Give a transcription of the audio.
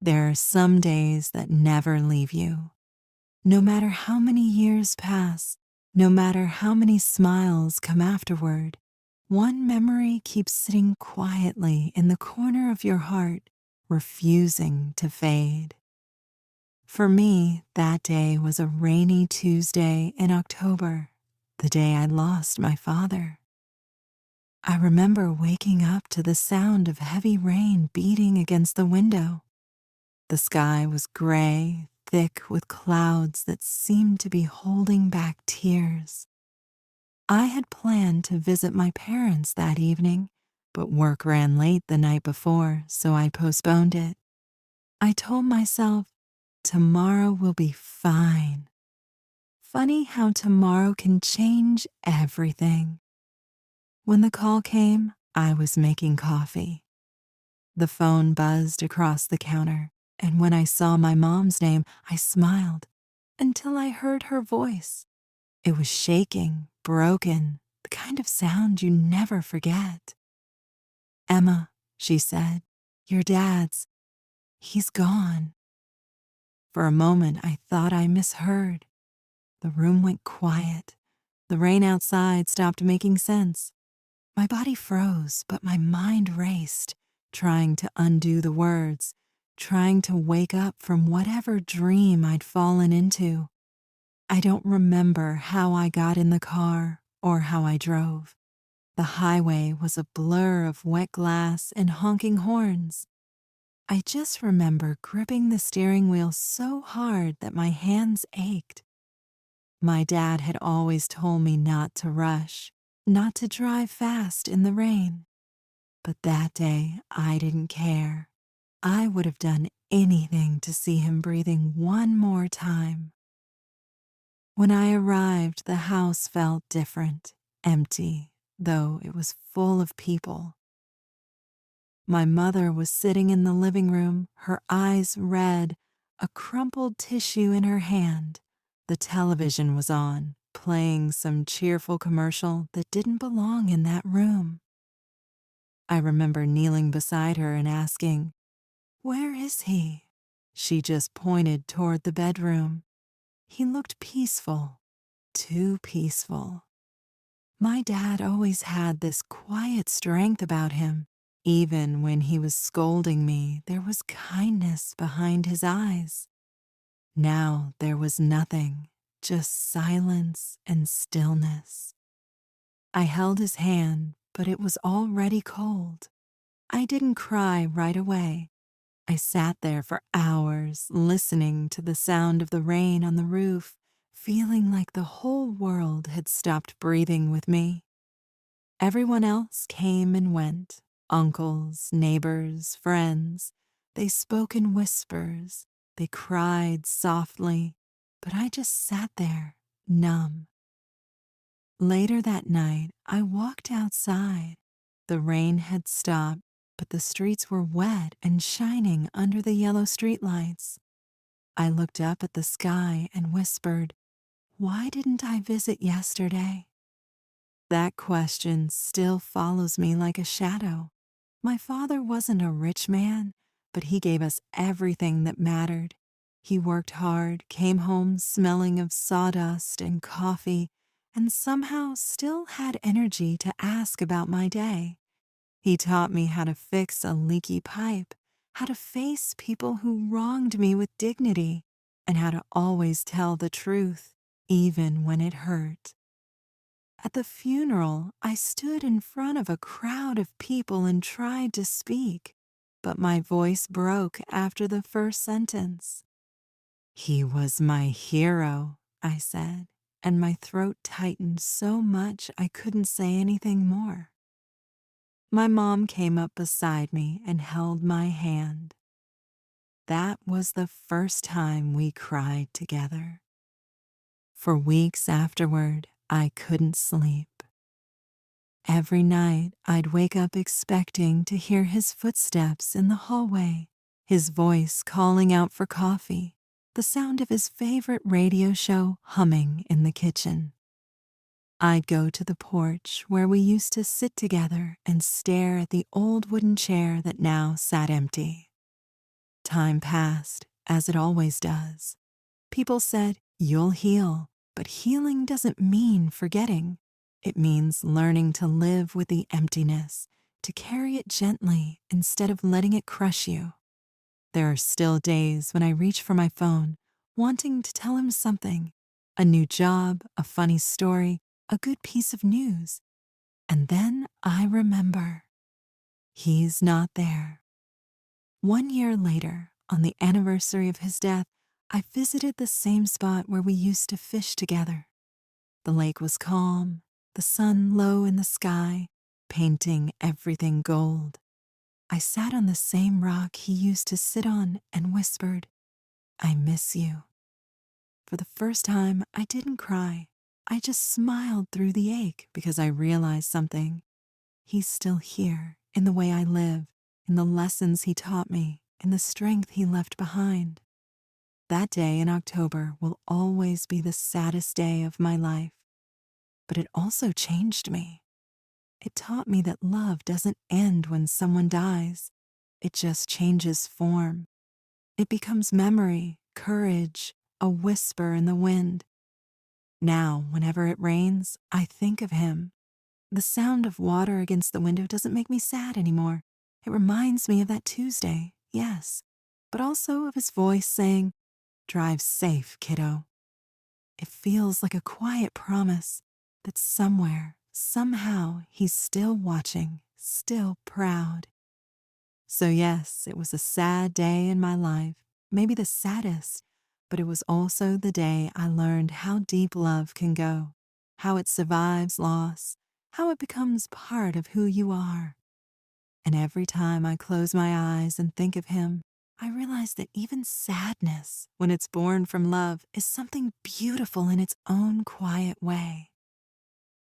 There are some days that never leave you. No matter how many years pass, no matter how many smiles come afterward, one memory keeps sitting quietly in the corner of your heart, refusing to fade. For me, that day was a rainy Tuesday in October, the day I lost my father. I remember waking up to the sound of heavy rain beating against the window. The sky was gray, thick with clouds that seemed to be holding back tears. I had planned to visit my parents that evening, but work ran late the night before, so I postponed it. I told myself, tomorrow will be fine. Funny how tomorrow can change everything. When the call came, I was making coffee. The phone buzzed across the counter, and when I saw my mom's name, I smiled until I heard her voice. It was shaking, broken, the kind of sound you never forget. "Emma," she said, "your dad's, he's gone." For a moment, I thought I misheard. The room went quiet. The rain outside stopped making sense. My body froze, but my mind raced, trying to undo the words, trying to wake up from whatever dream I'd fallen into. I don't remember how I got in the car or how I drove. The highway was a blur of wet glass and honking horns. I just remember gripping the steering wheel so hard that my hands ached. My dad had always told me not to rush, not to drive fast in the rain. But that day, I didn't care. I would have done anything to see him breathing one more time. When I arrived, the house felt different, empty, though it was full of people. My mother was sitting in the living room, her eyes red, a crumpled tissue in her hand. The television was on, playing some cheerful commercial that didn't belong in that room. I remember kneeling beside her and asking, "Where is he?" She just pointed toward the bedroom. He looked peaceful, too peaceful. My dad always had this quiet strength about him. Even when he was scolding me, there was kindness behind his eyes. Now there was nothing, just silence and stillness. I held his hand, but it was already cold. I didn't cry right away. I sat there for hours, listening to the sound of the rain on the roof, feeling like the whole world had stopped breathing with me. Everyone else came and went, uncles, neighbors, friends. They spoke in whispers. They cried softly, but I just sat there, numb. Later that night, I walked outside. The rain had stopped, but the streets were wet and shining under the yellow streetlights. I looked up at the sky and whispered, "Why didn't I visit yesterday?" That question still follows me like a shadow. My father wasn't a rich man, but he gave us everything that mattered. He worked hard, came home smelling of sawdust and coffee, and somehow still had energy to ask about my day. He taught me how to fix a leaky pipe, how to face people who wronged me with dignity, and how to always tell the truth, even when it hurt. At the funeral, I stood in front of a crowd of people and tried to speak, but my voice broke after the first sentence. "He was my hero," I said, and my throat tightened so much I couldn't say anything more. My mom came up beside me and held my hand. That was the first time we cried together. For weeks afterward, I couldn't sleep. Every night, I'd wake up expecting to hear his footsteps in the hallway, his voice calling out for coffee, the sound of his favorite radio show humming in the kitchen. I'd go to the porch where we used to sit together and stare at the old wooden chair that now sat empty. Time passed, as it always does. People said, "You'll heal," but healing doesn't mean forgetting. It means learning to live with the emptiness, to carry it gently instead of letting it crush you. There are still days when I reach for my phone, wanting to tell him something, a new job, a funny story, a good piece of news. And then I remember, he's not there. 1 year later, on the anniversary of his death, I visited the same spot where we used to fish together. The lake was calm, the sun low in the sky, painting everything gold. I sat on the same rock he used to sit on and whispered, "I miss you." For the first time, I didn't cry. I just smiled through the ache because I realized something. He's still here, in the way I live, in the lessons he taught me, in the strength he left behind. That day in October will always be the saddest day of my life. But it also changed me. It taught me that love doesn't end when someone dies. It just changes form. It becomes memory, courage, a whisper in the wind. Now, whenever it rains, I think of him. The sound of water against the window doesn't make me sad anymore. It reminds me of that Tuesday, yes, but also of his voice saying, "Drive safe, kiddo." It feels like a quiet promise that somewhere, somehow, he's still watching, still proud. So yes, it was a sad day in my life, maybe the saddest, but it was also the day I learned how deep love can go, how it survives loss, how it becomes part of who you are. And every time I close my eyes and think of him, I realize that even sadness, when it's born from love, is something beautiful in its own quiet way.